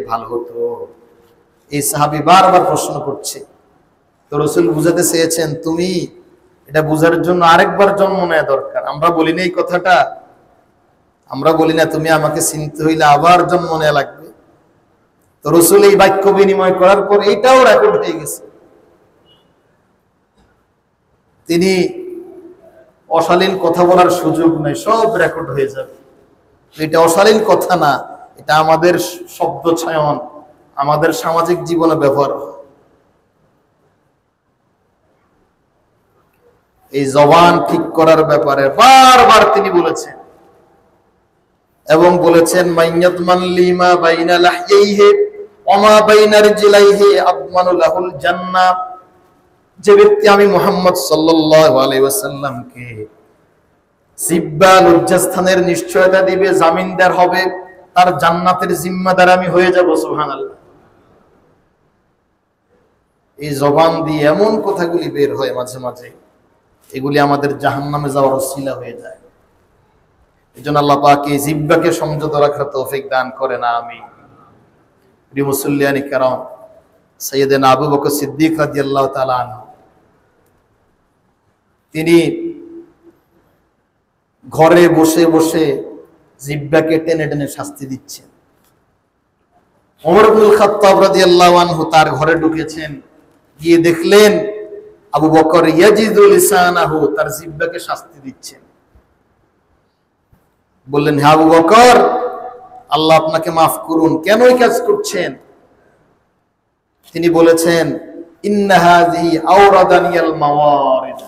ভালো হতো। এই সাহাবী বারবার প্রশ্ন করছে, তো রাসূল বুঝাতে চেয়েছেন তুমি এটা বুঝার জন্য আরেকবার জন্ম নেওয়া দরকার। আমরা বলি না এই কথাটা, আমরা বলি না তুমি আমাকে চিনতে হইলে আবার জন্ম নেওয়া লাগবে। তো রাসূল এই বাক্য বিনিময় করার পর এটাও রেকর্ড হয়ে গেছে। তিনি অশালীন কথা বলার সুযোগ নাই, সব রেকর্ড হয়ে যাবে। এটা অশালীন কথা না, এটা আমাদের শব্দ চয়ন, আমাদের সামাজিক জীবনে ব্যবহার। এই জবান ঠিক করার ব্যাপারে বারবার তিনি বলেছেন এবং বলেছেন মাইয়াতমান লিমা বাইনা লাহইহি ওয়া মা বাইনা রিজলাইহি আদমানু লাহুল জান্নাহ। যে ব্যক্তি আমি মুহাম্মদ সাল্লাল্লাহু আলাইহি ওয়াসাল্লামকে জিহ্বা লজ্জাস্থানের নিশ্চয়তা দিবে, জামিনদার হবে, তার জান্নাতের জিম্মাদার আমি হয়ে যাব। সুবহানাল্লাহ। এই জবান দিয়ে এমন কথাগুলি বের হয় মাঝে মাঝে, এগুলি আমাদের জাহান্নামে যাওয়ার ওসিলা হয়ে যায়। এজন্য আল্লাহ পাক এই জিহ্বাকে সংযত রাখার তৌফিক দান করেন, আমিন। প্রিয় মুসল্লিয়ানি কিরাম, সাইয়েদনা আবু বকর সিদ্দিক রাদিয়াল্লাহু তাআলা আনহু তিনি ঘরে বসে বসে জিহ্বাকে টেনে টেনে শাস্তি দিচ্ছেন। ওমর ইবনুল খাত্তাব রাদিয়াল্লাহু আনহু তার ঘরে ঢুকেছেন, গিয়ে দেখলেন আবু বকর ইয়াজিদু লিসানাহু, তার জিহ্বাকে শাস্তি দিচ্ছেন। বললেন, হে আবু বকর, আল্লাহ আপনাকে মাফ করুন, কেন এই কাজ করছেন? তিনি বলেছেন, ইন্না হাযিহি আওরাদানিয়াল মাওয়ারিদ,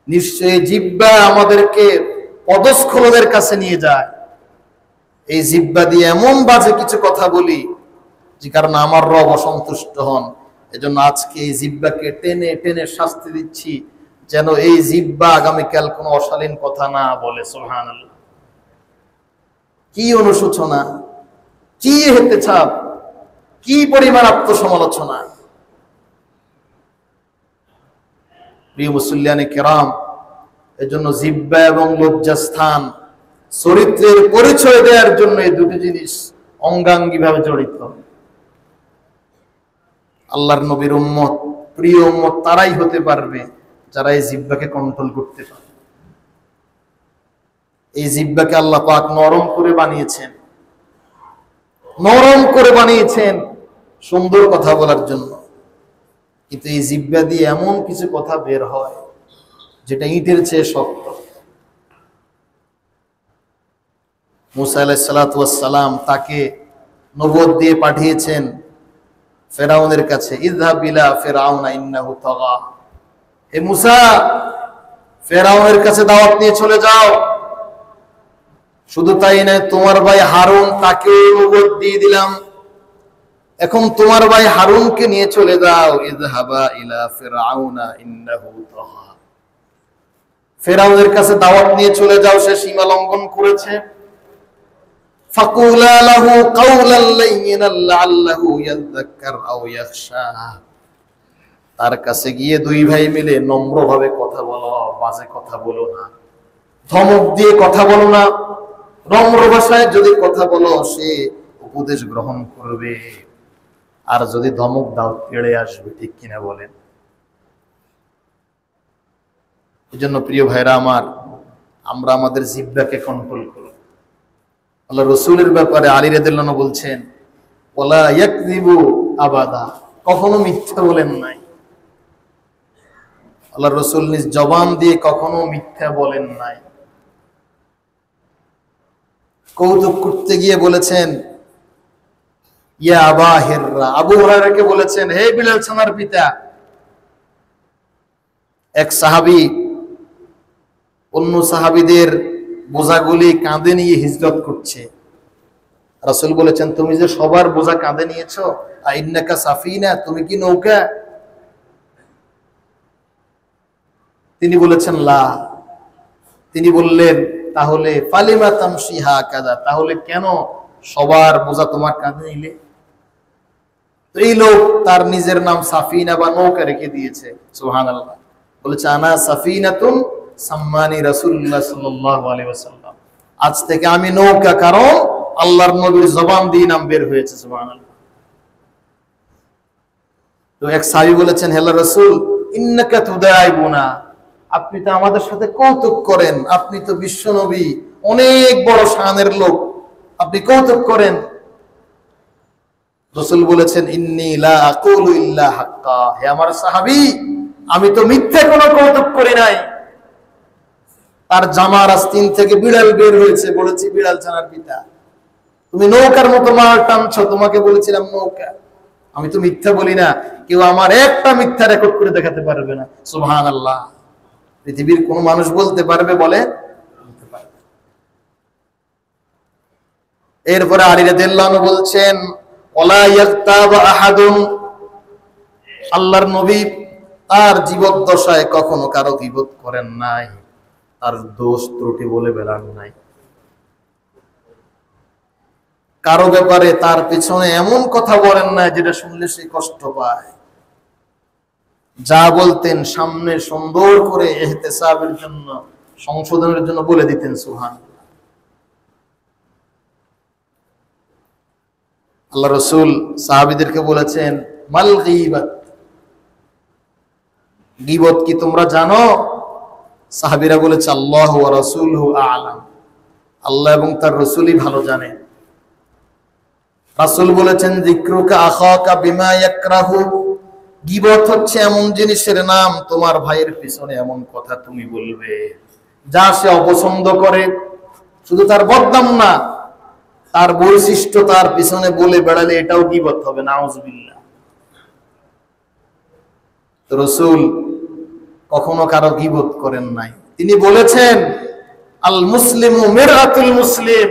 নিশ্চয়ই জিহ্বা আমাদেরকে পদস্খলনের কাছে নিয়ে যায়। এই জিহ্বা দিয়ে এমন বাজে কিছু কথা বলি যে কারণে আমার রব অসন্তুষ্ট হন। এজন্য আজকে এই জিহ্বাকে টেনে টেনে শাস্তি দিচ্ছি, যেন এই জিহ্বা আগামীকাল কোনো অশালীন কথা না বলে। সুবহানাল্লাহ। কি অনুশোচনা, কি হেতে ছাপ, কি পরিমাণ আত্মসমালোচনা। প্রিয় মুসল্লিয়ানে কেরাম, এজন্য জিহ্বা এবং লজ্জাস্থান চরিত্রের পরিচয় দেওয়ার জন্য এই দুটি জিনিস অঙ্গাঙ্গিভাবে জড়িত। আল্লাহর নবীর উম্মত, প্রিয় উম্মত তারাই হতে পারবে যারা এই জিহ্বাকে কন্ট্রোল করতে পারে। এই জিহ্বাকে আল্লাহ পাক নরম করে বানিয়েছেন, নরম করে বানিয়েছেন সুন্দর কথা বলার জন্য। কিন্তু এই জিহ্বা দিয়ে এমন কিছু কথা বের হয় যেটা ইটের চেয়ে শক্ত। মুসা আলাইহিস সালাতু ওয়াস সালাম তাকে নবুয়ত দিয়ে পাঠিয়েছেন ফেরাউনের কাছে, ইযহাব ইলা ফিরআউনা ইন্নাহু তাগা। হে মুসা, ফেরাউনের কাছে দাওয়াত নিয়ে চলে যাও। শুধু তাই নয়, তোমার ভাই হারুন, তাকে নবুয়ত দিয়ে দিলাম, এখন তোমার ভাই হারুনকে নিয়ে চলে যাও। ইযহাবা ইলা ফিরআউনা ইন্নাহু তাগা, ফেরাউনের কাছে দাওয়াত নিয়ে চলে যাও, সে সীমা লঙ্ঘন করেছে। ফাকুলা লাহু কাওলান লাইয়িনান লাআল্লাহু ইয়াযাক্কার আও ইয়াখশা, তার কাছে গিয়ে দুই ভাই মিলে নম্রভাবে কথা বলো, বাজে কথা বলো না, ধমক দিয়ে কথা বলো না, নম্র ভাষায় যদি কথা বলো সে উপদেশ গ্রহণ করবে, আর যদি ধমক দাও তেড়ে আসবে। ঠিক কিনা বলেন? এজন্য প্রিয় ভাইরা আমার, আমরা আমাদের জিহ্বাকে কন্ট্রোল করব। আল্লাহ রাসূলের ব্যাপারে আলী রাদিয়াল্লাহু আনহু বলছেন, ওয়ালা ইয়াকযিবু আবাদা, কখনো মিথ্যা বলেন নাই। আল্লাহ রাসূল নিজ জবান দিয়ে কখনো মিথ্যা বলেন নাই। কৌতুক করতে গিয়ে বলেছেন, ইয়া আবা হিররা, আবু হুরায়রাকে বলেছেন, হে বিলাল ছানার পিতা। এক সাহাবী অন্য সাহাবীদের বোঝাগুলি কাঁধে নিয়ে হিজরত করছে। রাসূল বলেছেন, তুমি যে সবার বোঝা কাঁধে নিয়েছো, আইন্নাকা সাফিনা, তুমি কি নৌকা? তিনি বলেছেন লা। তিনি বললেন, তাহলে ফালিমা তামশি হাকাযা, তাহলে কেন সবার বোঝা তোমার কাঁধে নিলে? তো এই লোক তার নিজের নাম সাফিনা বা নৌকা রেখে দিয়েছে। সুবহানাল্লাহ। বলেছে, আনা সাফিনাতুন সাম্মানি রাসূলুল্লাহ সাল্লাল্লাহু আলাইহি ওয়াসাল্লাম, আজ থেকে আমি নৌকা, কারণ আল্লাহর নবীর জবান দিয়ে নাম বের হয়েছে। সুবহানাল্লাহ। তো এক সাহাবী বলেছেন, হে আল্লাহর রাসূল, ইন্নাকা তুদাইবুনা, আপনি তো আমাদের সাথে কৌতুক করেন, আপনি তো বিশ্ব নবী, অনেক বড় শানের লোক, আপনি কৌতুক করেন। রাসূল বলেছেন, ইন্নী লা আকুলু ইল্লা হাক্কা, হে আমার সাহাবী, আমি তো মিথ্যে কোনো কৌতুক করি নাই। তার জামার আস্তিন থেকে বিড়াল বের হয়েছে, বলেছি বিড়াল ছানার পিতা, তুমি নৌকার মতো মাল টানছো, তোমাকে বলেছিলাম নৌকা। আমি তো মিথ্যা বলি না, কেউ আমার একটা মিথ্যা রেকর্ড করে দেখাতে পারবে না। সুবহানাল্লাহ। পৃথিবীর কোন মানুষ বলতে পারবে? বলে এরপরে আলী রাদিয়াল্লাহু আনহু বলছেন, ওয়ালা ইয়াগতাব আহাদুন, আল্লাহর নবী তার জীবদ্দশায় কখনো কারো গীবত করেন নাই, তার দোষ ত্রুটি বলে বেড়ান নাই। কারো ব্যাপারে তার পিছনে এমন কথা বলেন না যেটা শুনলে সে কষ্ট পায়। যা বলতেন সামনে সুন্দর করে ইহতিসাবের জন্য, সংশোধনের জন্য বলে দিতেন। সুবহানাল্লাহ। আল্লাহ রাসূল সাহাবীদেরকে বলেছেন, মাল গীবাত, গীবত কি তোমরা জানো? সাহাবীরা বলেছে, আল্লাহু ওয়া রাসূলুহু আ'লাম, আল্লাহ এবং তার রাসূলই ভালো জানেন। রাসূল বলেছেন, যিকরুকা আখাকা বিমা ইয়াকরাহু, গীবত হচ্ছে এমন জিনিসের নাম, তোমার ভাইয়ের পিছনে এমন কথা তুমি বলবে যা সে অপছন্দ করে। শুধু তার বদনাম না, তার বৈশিষ্ট্য তার পিছনে বলে বেড়ালে এটাও গীবত হবে। নাউজুবিল্লাহ। তো রাসূল কখনো কারো গীবত করেন নাই। তিনি বলেছেন, আল মুসলিমু মিরআতুল মুসলিম,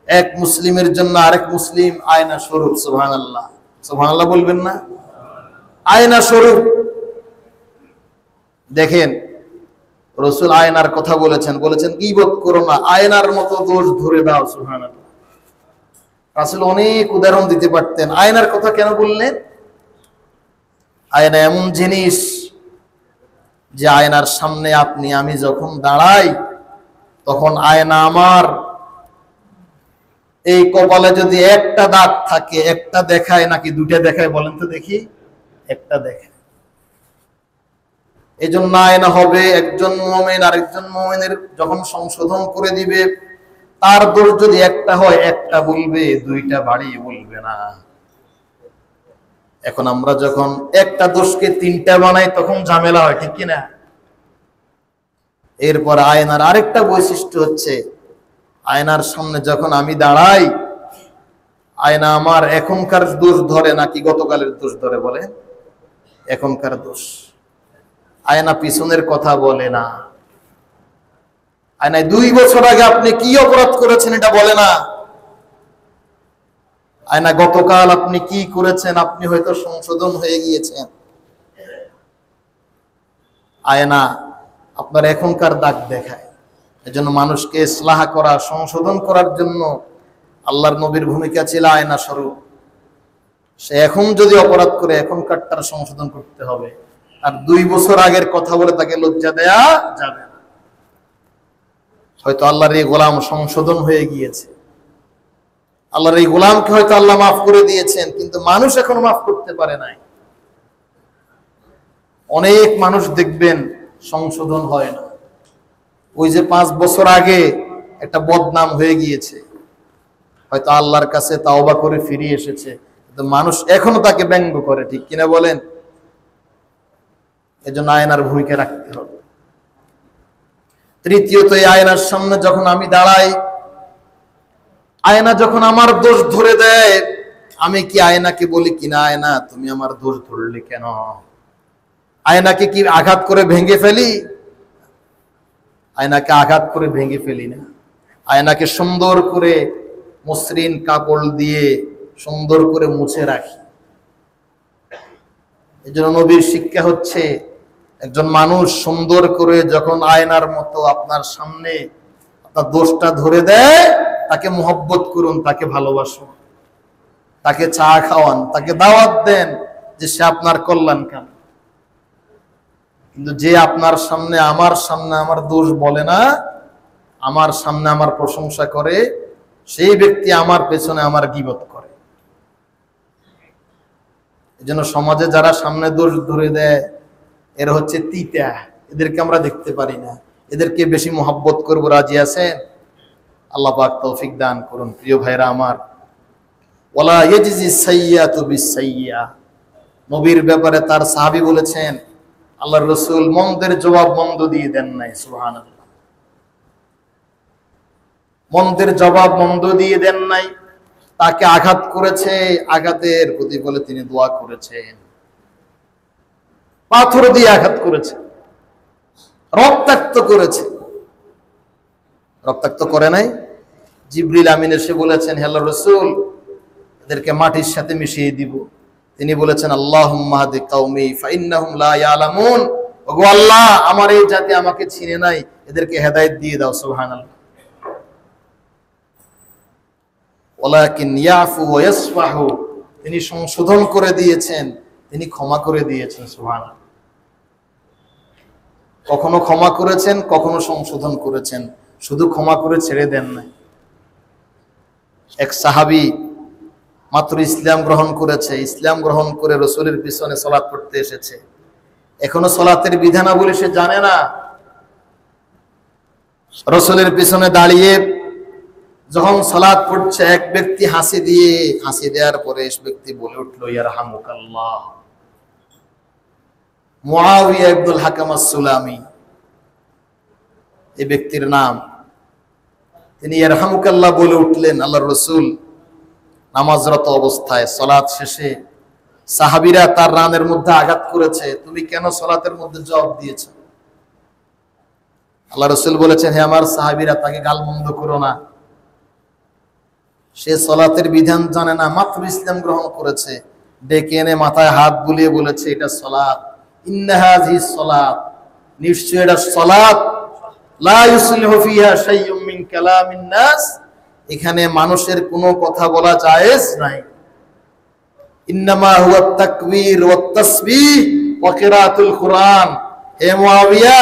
এক মুসলিমের জন্য আরেক মুসলিম আয়না স্বরূপ। সুবহানাল্লাহ। সুবহানাল্লাহ বলবেন না? আয়না স্বরূপ। দেখেন, রাসূল আয়নার কথা বলেছেন, বলেছেন গীবত করো না, আয়নার মতো দোষ ধরে দাও। সুবহানাল্লাহ। রাসূল অনেক উদাহরণ দিতে পারতেন। আয়নার কথা কেন বললেন? আয়না এমন জিনিস যে আয়নার সামনে আপনি আমি যখন দাঁড়াই, তখন আয়না আমার এই কপালে যদি একটা দাগ থাকে, একটা দেখায় নাকি দুইটা দেখায়? বলেন তো দেখি। একটা দেখায়। এই জন্য আয়না হবে, একজন মুমিন আরেকজন মুমিনের যখন সংশোধন করে দিবে, তার দোষ যদি একটা হয় একটা বলবে, দুইটা বাড়িয়ে বলবে না। এখন আমরা যখন একটা দোষকে তিনটা বানাই তখন ঝামেলা হয়, ঠিক কিনা? এরপর আয়নার আরেকটা বৈশিষ্ট্য হচ্ছে, আয়নার সামনে যখন আমি দাঁড়াই, আয়না আমার এখনকার দোষ ধরে নাকি গতকালের দোষ ধরে? বলে এখনকার দোষ। আয়না পিছনের কথা বলে না। আয়নায় 2 বছর আগে আপনি কি অপরাধ করেছেন এটা বলে না। আয়না গতকাল আপনি কি করেছেন, আপনি হয়তো সংশোধন হয়ে গিয়েছেন। আয়না আপনার এখনকার দাগ দেখায়। এজন্য মানুষকে ইসলাহ করা, সংশোধন করার জন্য আল্লাহর নবীর ভূমিকা ছিল আয়না স্বরূপ। সে এখন যদি অপরাধ করে এখনকারটার সংশোধন করতে হবে, আর 2 বছর আগের কথা বলে তাকে লজ্জা দেয়া যাবে না। হয়তো আল্লাহর এই গোলাম সংশোধন হয়ে গিয়েছে, আল্লাহর এই গোলামকে হয়তো আল্লাহ মাফ করে দিয়েছেন, কিন্তু মানুষ এখনো মাফ করতে পারে নাই। অনেক মানুষ দেখবেন সংশোধন হয় না। ওই যে 5 বছর আগে একটা বদনাম হয়ে গিয়েছে, হয়তো আল্লাহর কাছে তাওবা করে ফিরে এসেছে, কিন্তু মানুষ এখনো তাকে ব্যঙ্গ করে, ঠিক কিনা বলেন? এজন্য আয়নার ভূমিকা রাখতে হবে। তৃতীয়ত, এই আয়নার সামনে যখন আমি দাঁড়াই, আয়না যখন আমার দোষ ধরে দেয়, আমি কি আয়নাকে বলি কিনা, আয়না তুমি আমার দোষ ধরলে কেন? আয়নাকে কি আঘাত করে ভেঙে ফেলি? আয়নাকে আঘাত করে ভেঙে ফেলি না। আয়নাকে সুন্দর করে মসৃণ কাপড় দিয়ে সুন্দর করে মুছে রাখি। এই জন্য নবীর শিক্ষা হচ্ছে, একজন মানুষ সুন্দর করে যখন আয়নার মতো আপনার সামনে আপনার দোষটা ধরে দেয়, তাকে মোহব্বত করুন, তাকে ভালোবাসুন, তাকে চা খাওয়ান, তাকে দাওয়াত দেন যে সে আপনার কল্যাণ কাম। কিন্তু যে আপনার সামনে আমার দোষ বলে না, আমার সামনে আমার প্রশংসা করে, সেই ব্যক্তি আমার পেছনে আমার গীবত করে। এজন্য সমাজে যারা সামনে দোষ ধরে দেয় এরা হচ্ছে তিতা, এদেরকে আমরা দেখতে পারি না, এদেরকে বেশি মহব্বত করবো। রাজি আছেন? আল্লাহ পাক তৌফিক দান করুন। প্রিয় ভাইরা আমার, ওয়ালা ইয়াজজি সাইয়্যাতু বিসাইয়্যা, নবীর ব্যাপারে তার সাহাবী বলেছেন আল্লাহর রাসূল মন্দের জবাব মন্দ দিয়ে দেন নাই। সুবহানাল্লাহ, মন্দের জবাব মন্দ দিয়ে দেন নাই। তাকে আঘাত করেছে, আঘাতের প্রতিফলে তিনি দোয়া করেছেন। পাথর দিয়ে আঘাত করেছে, রক্তাক্ত করেছে, রক্তাক্ত করে নাই। জিবরিল আমিন এসে বলেছেন হে আল্লাহর রাসূল এদেরকে মাটির সাথে মিশিয়ে দিব। তিনি বলেছেন আল্লাহুম্মা হাদি কওমি ফাইন্নাহুম লা ইয়ালামুন, ওগো আল্লাহ আমার এই জাতি আমাকে চিনে নাই, এদেরকে হেদায়েত দিয়ে দাও। সুবহানাল্লাহ। ওয়ালাকিন ইয়াফু ওয়া ইয়াসফাহু, তিনি সংশোধন করে দিয়েছেন, তিনি ক্ষমা করে দিয়েছেন। সুবহানাল্লাহ। কখনো ক্ষমা করেছেন, কখনো সংশোধন করেছেন, শুধু ক্ষমা করে ছেড়ে দেন নাই। এক সাহাবী মাত্র ইসলাম গ্রহণ করেছে, ইসলাম গ্রহণ করে রাসূলের পিছনে সালাত পড়তে এসেছে। এখনো সালাতের বিধানাবলী সে জানে না। রাসূলের পিছনে দাঁড়িয়ে যখন সালাত পড়ছে, এক ব্যক্তি হাসি দেওয়ার পরে এক ব্যক্তি বলে উঠলো ইয়ারহামুকাল্লাহ। মুআবিয়া ইবনুল হাকাম আস-সুলামি এই ব্যক্তির নাম। তিনি ইয়ারহামুকাল্লাহ বলে উঠলেন। আল্লাহর রাসূল নামাজরত অবস্থায় সালাত শেষে সাহাবীরা তার রানের মধ্যে আঘাত করেছে, তুমি কেন সালাতের মধ্যে জবাব দিয়েছ? আল্লাহ রাসূল বলেছেন হে আমার সাহাবীরা, তাকে গালমন্দ করো না, সে সালাতের বিধান জানে না, মাত্র ইসলাম গ্রহণ করেছে। ডেকে এনে মাথায় হাত বুলিয়ে বলেছে এটা সালাত, ইন্না হাযিহিস সালাত, নিশ্চয় এটা সালাত, লা ইউসলিহু ফিহা শাইউম মিন কালামিন নাস, এখানে মানুষের কোনো কথা বলা জায়েজ নাই। ইন্নামা হুয়া তাকবীর ওয়াত তাসবিহ ওয়া কিরাআতুল কুরআন, হে মুআবিয়া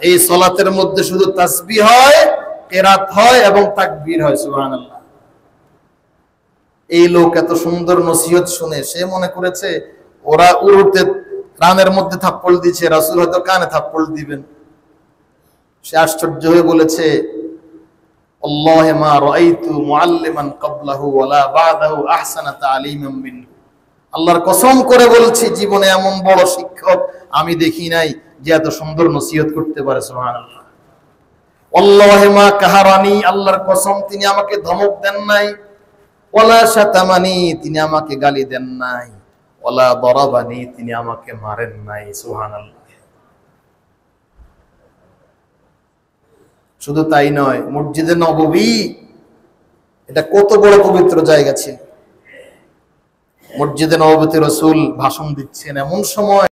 এই সালাতের মধ্যে শুধু তাসবিহ হয়, কিরাত হয় এবং তাকবীর হয়। সুবহানাল্লাহ। এই লোক এত সুন্দর নসিহত শুনে সে মনে করেছে ওরা উরুতে রানের মধ্যে থাপ্পড় দিচ্ছে, রাসূল হয়তো কানে থাপ্পড় দিবেন। সে আশ্চর্য হয়ে বলেছে আল্লাহি মা রাআইতু মুআল্লিমান ক্বাবলাহু ওয়ালা বা'দাহু আহসানা তা'লিমান মিনহু, আল্লাহর কসম করে বলছি জীবনে এমন বড় শিক্ষক আমি দেখি নাই যে এত সুন্দর নসিহত করতে পারে। সুবহানাল্লাহ। আল্লাহি মা কাহারানি, আল্লাহর কসম তিনি আমাকে ধমক দেন নাই, ওয়ালা শাতামানি, তিনি আমাকে গালি দেন নাই, ওয়ালা দরাবানি, তিনি আমাকে মারেন নাই। সুবহানাল্লাহ। শুধু তাই নয়, মসজিদে নববী এটা কত বড় পবিত্র জায়গা ছিল। মসজিদে নববীতে রাসূল ভাষণ দিচ্ছেন, এমন সময়